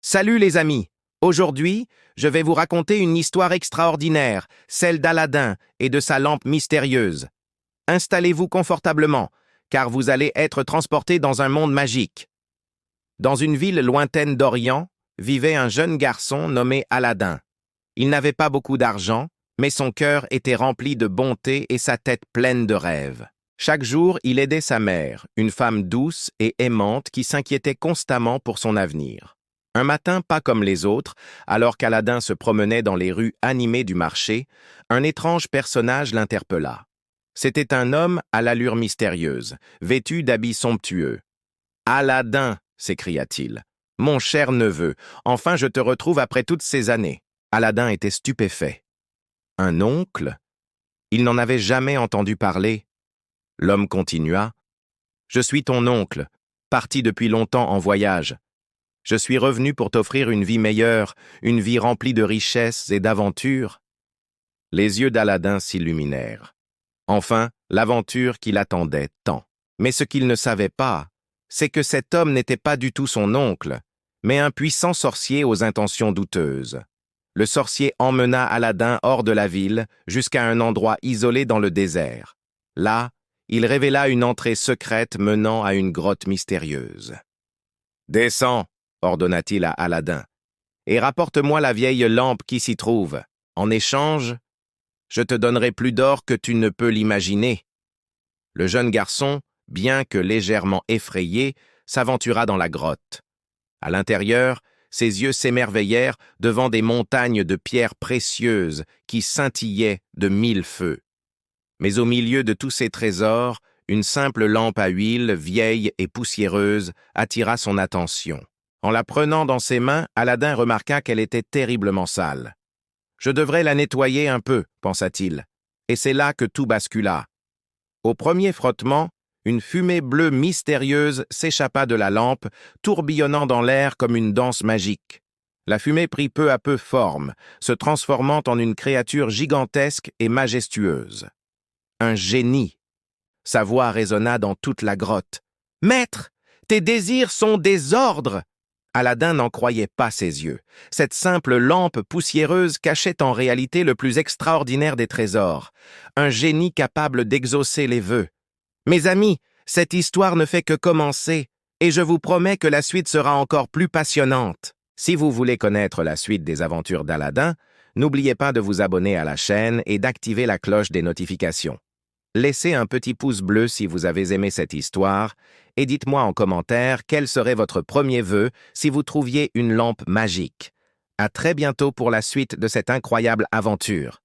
Salut les amis! Aujourd'hui, je vais vous raconter une histoire extraordinaire, celle d'Aladin et de sa lampe mystérieuse. Installez-vous confortablement, car vous allez être transportés dans un monde magique. Dans une ville lointaine d'Orient, vivait un jeune garçon nommé Aladin. Il n'avait pas beaucoup d'argent, mais son cœur était rempli de bonté et sa tête pleine de rêves. Chaque jour, il aidait sa mère, une femme douce et aimante qui s'inquiétait constamment pour son avenir. Un matin pas comme les autres, alors qu'Aladin se promenait dans les rues animées du marché, un étrange personnage l'interpella. C'était un homme à l'allure mystérieuse, vêtu d'habits somptueux. « Aladin !» s'écria-t-il. « Mon cher neveu, enfin je te retrouve après toutes ces années. » Aladin était stupéfait. Un oncle? Il n'en avait jamais entendu parler. L'homme continua. « Je suis ton oncle, parti depuis longtemps en voyage. Je suis revenu pour t'offrir une vie meilleure, une vie remplie de richesses et d'aventures. » Les yeux d'Aladin s'illuminèrent. Enfin, l'aventure qu'il attendait tant. Mais ce qu'il ne savait pas, c'est que cet homme n'était pas du tout son oncle, mais un puissant sorcier aux intentions douteuses. Le sorcier emmena Aladin hors de la ville, jusqu'à un endroit isolé dans le désert. Là, il révéla une entrée secrète menant à une grotte mystérieuse. « Descends !» ordonna-t-il à Aladin, « et rapporte-moi la vieille lampe qui s'y trouve. En échange, je te donnerai plus d'or que tu ne peux l'imaginer. » Le jeune garçon, bien que légèrement effrayé, s'aventura dans la grotte. À l'intérieur, ses yeux s'émerveillèrent devant des montagnes de pierres précieuses qui scintillaient de 1000 feux. Mais au milieu de tous ces trésors, une simple lampe à huile, vieille et poussiéreuse, attira son attention. En la prenant dans ses mains, Aladin remarqua qu'elle était terriblement sale. « Je devrais la nettoyer un peu, » pensa-t-il, et c'est là que tout bascula. Au premier frottement, une fumée bleue mystérieuse s'échappa de la lampe, tourbillonnant dans l'air comme une danse magique. La fumée prit peu à peu forme, se transformant en une créature gigantesque et majestueuse. Un génie. Sa voix résonna dans toute la grotte. « Maître, tes désirs sont des ordres !» Aladin n'en croyait pas ses yeux. Cette simple lampe poussiéreuse cachait en réalité le plus extraordinaire des trésors, un génie capable d'exaucer les vœux. Mes amis, cette histoire ne fait que commencer, et je vous promets que la suite sera encore plus passionnante. Si vous voulez connaître la suite des aventures d'Aladin, n'oubliez pas de vous abonner à la chaîne et d'activer la cloche des notifications. Laissez un petit pouce bleu si vous avez aimé cette histoire et dites-moi en commentaire quel serait votre premier vœu si vous trouviez une lampe magique. À très bientôt pour la suite de cette incroyable aventure.